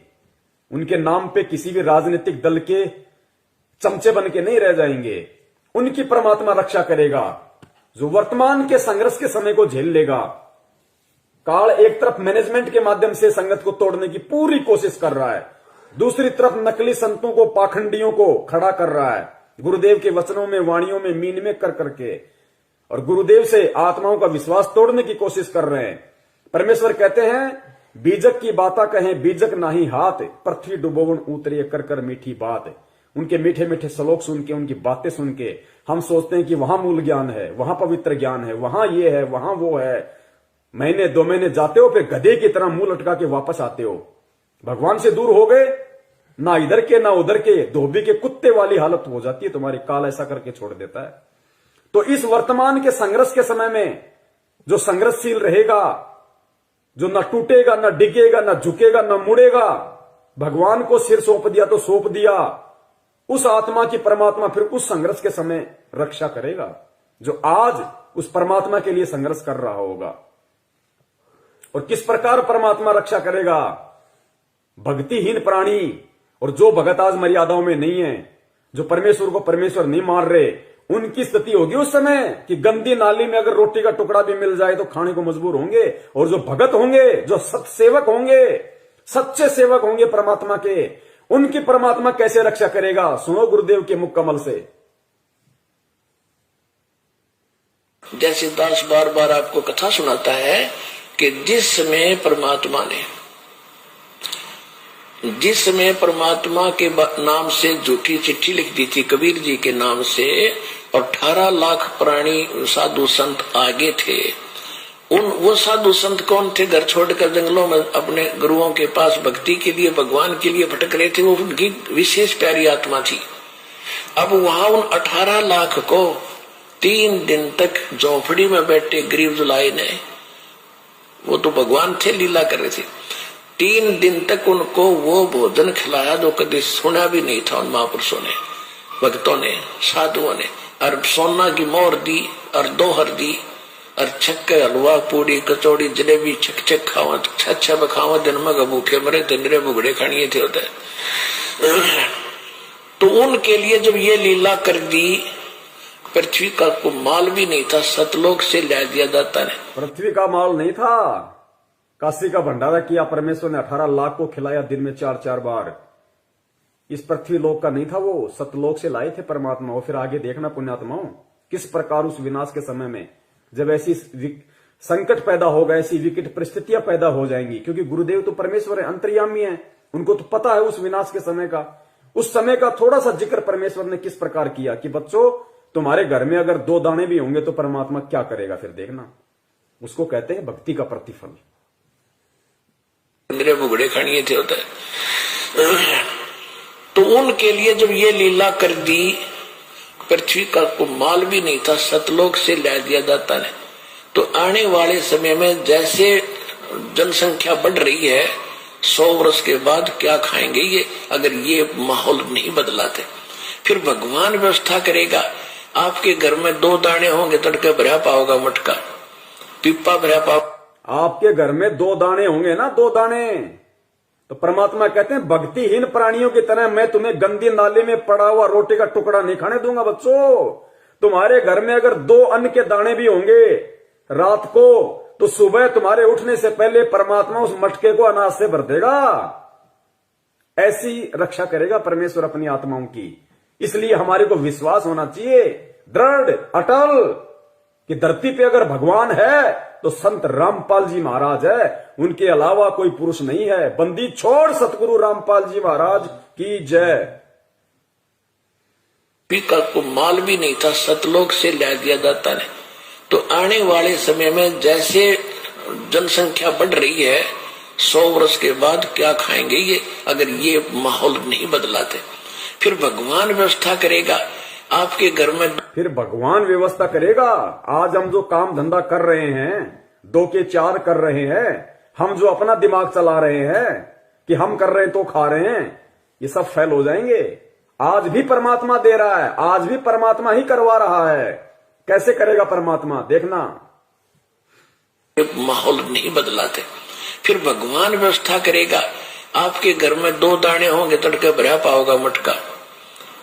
उनके नाम पे किसी भी राजनीतिक दल के चमचे बन के नहीं रह जाएंगे। उनकी परमात्मा रक्षा करेगा। जो वर्तमान के संघर्ष के समय को झेल लेगा। काल एक तरफ मैनेजमेंट के माध्यम से संगत को तोड़ने की पूरी कोशिश कर रहा है, दूसरी तरफ नकली संतों को, पाखंडियों को खड़ा कर रहा है गुरुदेव के वचनों में, वाणियों में मीन में कर करके, और गुरुदेव से आत्माओं का विश्वास तोड़ने की कोशिश कर रहे हैं। परमेश्वर कहते हैं बीजक की बाता कहें बीजक नाही हाथ, पृथ्वी डुबोवन उतरिए कर कर मीठी बात। उनके मीठे मीठे श्लोक सुन के, उनकी बातें सुन के हम सोचते हैं कि वहां मूल ज्ञान है, वहां पवित्र ज्ञान है, वहां ये है, वहां वो है। महीने 2 महीने जाते हो, फिर गधे की तरह मुंह लटका के वापस आते हो। भगवान से दूर हो गए, ना इधर के ना उधर के, धोबी के कुत्ते वाली हालत हो जाती है तुम्हारी। काल ऐसा करके छोड़ देता है। तो इस वर्तमान के संघर्ष के समय में जो संघर्षशील रहेगा, जो न टूटेगा, न डिगेगा, न झुकेगा, न मुड़ेगा, भगवान को सिर सौंप दिया तो सौंप दिया, उस आत्मा की परमात्मा फिर उस संघर्ष के समय रक्षा करेगा, जो आज उस परमात्मा के लिए संघर्ष कर रहा होगा। और किस प्रकार परमात्मा रक्षा करेगा? भक्तिहीन प्राणी और जो भगत आज मर्यादाओं में नहीं है, जो परमेश्वर को परमेश्वर नहीं मान रहे, उनकी स्थिति होगी उस समय कि गंदी नाली में अगर रोटी का टुकड़ा भी मिल जाए तो खाने को मजबूर होंगे। और जो भगत होंगे, जो सत्सेवक होंगे, सच्चे सेवक होंगे परमात्मा के, उनकी परमात्मा कैसे रक्षा करेगा? सुनो गुरुदेव के मुख कमल से। जैसे दास बार बार आपको कथा सुनाता है कि जिस समय परमात्मा के नाम से झूठी चिट्ठी लिख दी थी कबीर जी के नाम से, और 18 लाख प्राणी साधु संत आगे थे। वो साधु संत कौन थे? घर छोड़कर जंगलों में अपने गुरुओं के पास भक्ति के लिए, भगवान के लिए भटक रहे थे। वो उनकी विशेष प्यारी आत्मा थी। अब वहां उन 18 लाख को 3 दिन तक झोपड़ी में बैठे गरीब जुलाई ने, वो तो भगवान थे, लीला कर रहे थे, 3 दिन तक उनको वो भोजन खिलाया जो कभी सुना भी नहीं था उन महापुरुषों ने, भक्तों ने, साधुओं ने। और सोना की मोहर दी और दोहर दी, और छक्के हलवा पूड़ी कचौड़ी जलेबी छक छक खावा, छा बखावा, दिन में भूखे मरे तिंदरे बुगड़े खानिए थे होते। तो उनके लिए जब ये लीला कर दी, पृथ्वी का को माल भी नहीं था, सतलोक से ला दिया जाता है। पृथ्वी का माल नहीं था, काशी का भंडारा किया परमेश्वर ने, 18 लाख को खिलाया दिन में 4-4 बार। इस पृथ्वी लोक का नहीं था, वो सतलोक से लाए थे परमात्मा। और फिर आगे देखना पुण्यात्माओं, किस प्रकार उस विनाश के समय में जब ऐसी संकट पैदा होगा, ऐसी विकट परिस्थितियां पैदा हो जाएंगी, क्योंकि गुरुदेव तो परमेश्वर है, अंतर्यामी है, उनको तो पता है उस विनाश के समय का। उस समय का थोड़ा सा जिक्र परमेश्वर ने किस प्रकार किया कि बच्चों, तुम्हारे घर में अगर 2 दाने भी होंगे तो परमात्मा क्या करेगा, फिर देखना। उसको कहते हैं भक्ति का प्रतिफल। मेरे बुगड़े खानिए थे होता है। तो उनके लिए जब ये लीला कर दी, पृथ्वी का को माल भी नहीं था, सतलोक से ला दिया जाता है। तो आने वाले समय में जैसे जनसंख्या बढ़ रही है, 100 वर्ष के बाद क्या खाएंगे ये, अगर ये माहौल नहीं बदलाते? फिर भगवान व्यवस्था करेगा। आपके घर में 2 दाने होंगे, तड़के भरा पाओगा मटका, पिप्पा भरा पाओ। आपके घर में 2 दाने होंगे ना, 2 दाने, तो परमात्मा कहते हैं भक्तिहीन प्राणियों की तरह मैं तुम्हें गंदी नाले में पड़ा हुआ रोटी का टुकड़ा नहीं खाने दूंगा। बच्चों, तुम्हारे घर में अगर 2 अन्न के दाने भी होंगे रात को, तो सुबह तुम्हारे उठने से पहले परमात्मा उस मटके को अनाज से भर देगा। ऐसी रक्षा करेगा परमेश्वर अपनी आत्माओं की। इसलिए हमारे को विश्वास होना चाहिए दृढ़ अटल कि धरती पे अगर भगवान है तो संत रामपाल जी महाराज है, उनके अलावा कोई पुरुष नहीं है। बंदी छोड़ सतगुरु रामपाल जी महाराज की जय। पीका को माल भी नहीं था, सतलोक से ला दिया जाता है। तो आने वाले समय में जैसे जनसंख्या बढ़ रही है, 100 वर्ष के बाद क्या खाएंगे ये, अगर ये माहौल नहीं बदलाते? फिर भगवान व्यवस्था करेगा आपके घर में। फिर भगवान व्यवस्था करेगा। आज हम जो काम धंधा कर रहे हैं, 2 के 4 कर रहे हैं, हम जो अपना दिमाग चला रहे हैं कि हम कर रहे हैं तो खा रहे हैं, ये सब फेल हो जाएंगे। आज भी परमात्मा दे रहा है, आज भी परमात्मा ही करवा रहा है। कैसे करेगा परमात्मा, देखना। माहौल नहीं बदलाते, फिर भगवान व्यवस्था करेगा आपके घर में 2 दाने होंगे, तड़के भरा पाओगा मटका,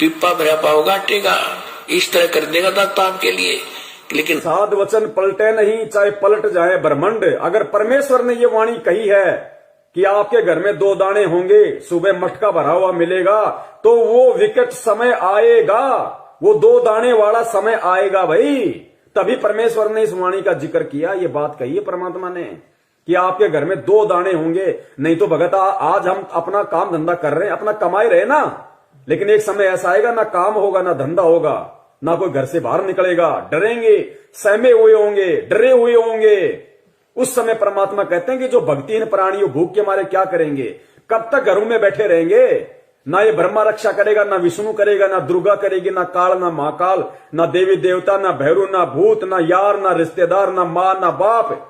पिप्पा भरा पाओगा आटेगा, इस तरह कर देगा दाता आपके लिए। लेकिन साध वचन पलटे नहीं, चाहे पलट जाए ब्रह्मांड। अगर परमेश्वर ने ये वाणी कही है कि आपके घर में 2 दाने होंगे, सुबह मटका भरा हुआ मिलेगा, तो वो विकट समय आएगा, वो 2 दाने वाला समय आएगा भाई। तभी परमेश्वर ने इस वाणी का जिक्र किया, ये बात कही है परमात्मा ने कि आपके घर में 2 दाने होंगे। नहीं तो भगत आज हम अपना काम धंधा कर रहे हैं, अपना कमाई रहे ना, लेकिन एक समय ऐसा आएगा ना काम होगा, ना धंधा होगा, ना कोई घर से बाहर निकलेगा, डरेंगे, सहमे हुए होंगे, डरे हुए होंगे। उस समय परमात्मा कहते हैं कि जो भक्तिहीन प्राणी भूख के मारे क्या करेंगे, कब तक घरों में बैठे रहेंगे। ना ये ब्रह्मा रक्षा करेगा, ना विष्णु करेगा, ना दुर्गा करेगी, ना काल, ना महाकाल, ना देवी देवता, ना भैरू, ना भूत, ना यार, ना रिश्तेदार, ना मां, ना बाप।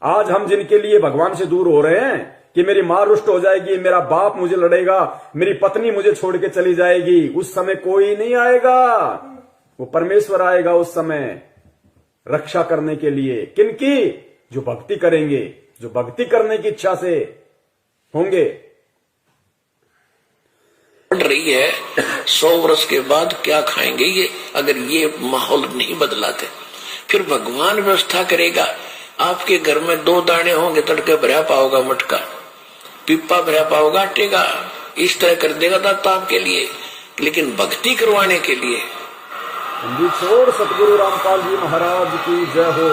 आज हम जिनके लिए भगवान से दूर हो रहे हैं कि मेरी मां रुष्ट हो जाएगी, मेरा बाप मुझे लड़ेगा, मेरी पत्नी मुझे छोड़ के चली जाएगी, उस समय कोई नहीं आएगा, वो परमेश्वर आएगा उस समय रक्षा करने के लिए। किनकी? जो भक्ति करेंगे, जो भक्ति करने की इच्छा से होंगे। बढ़ रही है 100 वर्ष के बाद क्या खाएंगे ये, अगर ये माहौल नहीं बदलाते। फिर भगवान व्यवस्था करेगा आपके घर में 2 दाने होंगे, तड़के भरा पाओगा मटका, पिप्पा भरा पाओगा आटेगा, इस तरह कर देगा दाता आपके लिए। लेकिन भक्ति करवाने के लिए छोड़ सतगुरु रामपाल जी महाराज की जय हो।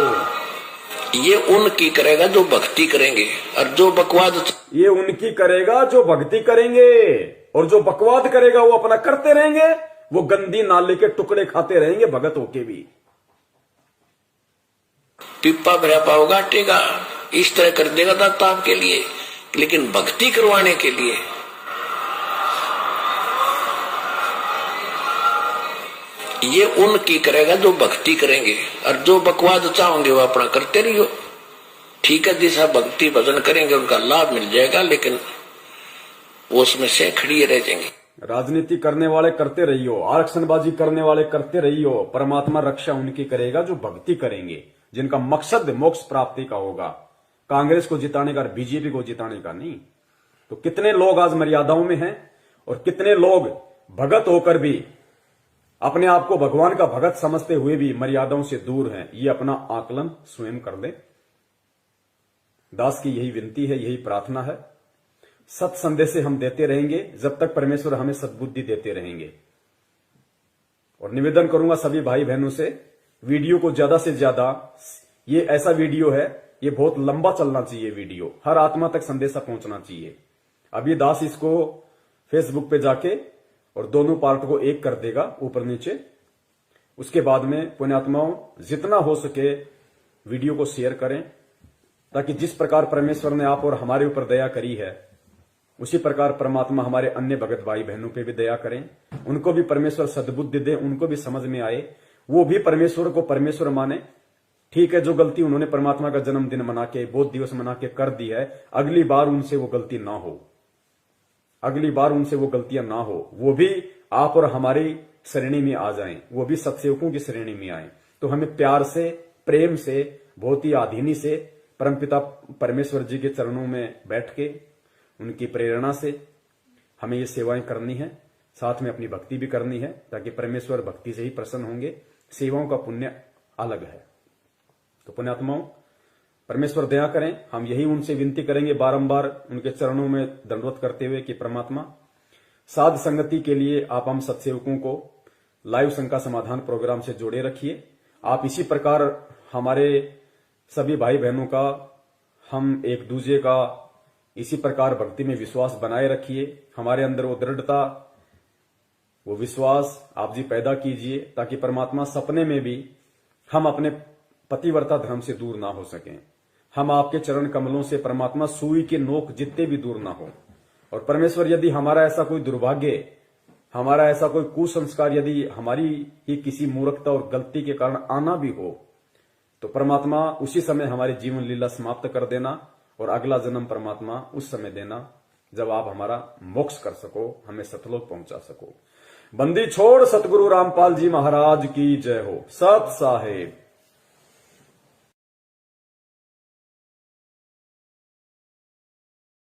ये उनकी करेगा जो भक्ति करेंगे, और जो बकवाद, ये उनकी करेगा जो भक्ति करेंगे, और जो बकवाद करेगा वो अपना करते रहेंगे, वो गंदी नाले के टुकड़े खाते रहेंगे भगत होके भी। पिप्पा भरा पाओगा आटेगा, इस तरह कर देगा दाता आपके लिए। लेकिन भक्ति करवाने के लिए ये उनकी करेगा जो भक्ति करेंगे, और जो बकवाद चाहोगे वो अपना करते रहियो। ठीक है, जैसा भक्ति भजन करेंगे उनका लाभ मिल जाएगा, लेकिन वो उसमें से खड़ी रह जाएंगे। राजनीति करने वाले करते रहियो, आरक्षणबाजी करने वाले करते रहियो, परमात्मा रक्षा उनकी करेगा जो भक्ति करेंगे, जिनका मकसद मोक्ष प्राप्ति का होगा, कांग्रेस को जिताने का, बीजेपी को जिताने का नहीं। तो कितने लोग आज मर्यादाओं में हैं, और कितने लोग भगत होकर भी अपने आप को भगवान का भगत समझते हुए भी मर्यादाओं से दूर हैं। ये अपना आकलन स्वयं कर ले। दास की यही विनती है, यही प्रार्थना है। सत संदेश हम देते रहेंगे जब तक परमेश्वर हमें सद्बुद्धि देते रहेंगे। और निवेदन करूंगा सभी भाई बहनों से, वीडियो को ज्यादा से ज्यादा, ये ऐसा वीडियो है, ये बहुत लंबा चलना चाहिए वीडियो, हर आत्मा तक संदेशा पहुंचना चाहिए। अब ये दास इसको फेसबुक पे जाके और दोनों पार्ट को एक कर देगा, ऊपर नीचे। उसके बाद में पुण्यात्माओं जितना हो सके वीडियो को शेयर करें, ताकि जिस प्रकार परमेश्वर ने आप और हमारे ऊपर दया करी है, उसी प्रकार परमात्मा हमारे अन्य भगत भाई बहनों पे भी दया करें, उनको भी परमेश्वर सद्बुद्धि दे, उनको भी समझ में आए, वो भी परमेश्वर को परमेश्वर माने। ठीक है, जो गलती उन्होंने परमात्मा का जन्मदिन मना के, बोध दिवस मना के कर दी है, अगली बार उनसे वो गलती ना हो, अगली बार उनसे वो गलतियां ना हो, वो भी आप और हमारी श्रेणी में आ जाएं, वो भी सत्सेवकों की श्रेणी में आए। तो हमें प्यार से, प्रेम से, बहुत ही आधीनी से परमपिता परमेश्वर जी के चरणों में बैठ के उनकी प्रेरणा से हमें ये सेवाएं करनी है, साथ में अपनी भक्ति भी करनी है, ताकि परमेश्वर भक्ति से ही प्रसन्न होंगे। सेवाओं का पुण्य अलग है। तो पुण्यात्माओं परमेश्वर दया करें, हम यही उनसे विनती करेंगे बारंबार उनके चरणों में दंडवत करते हुए कि परमात्मा साध संगति के लिए आप हम सत्सेवकों को लाइव शंका समाधान प्रोग्राम से जोड़े रखिए। आप इसी प्रकार हमारे सभी भाई बहनों का, हम एक दूसरे का इसी प्रकार भक्ति में विश्वास बनाए रखिए। हमारे अंदर वो दृढ़ता, वो विश्वास आप जी पैदा कीजिए, ताकि परमात्मा सपने में भी हम अपने पतिव्रता धर्म से दूर ना हो सकें। हम आपके चरण कमलों से परमात्मा सुई के नोक जितने भी दूर ना हो। और परमेश्वर यदि हमारा ऐसा कोई दुर्भाग्य हमारा ऐसा कोई कुसंस्कार यदि हमारी ही किसी मूर्खता और गलती के कारण आना भी हो तो परमात्मा उसी समय हमारी जीवन लीला समाप्त कर देना और अगला जन्म परमात्मा उस समय देना जब आप हमारा मोक्ष कर सको, हमें सतलोक पहुंचा सको। बंदी छोड़ सतगुरु रामपाल जी महाराज की जय हो। सत साहेब।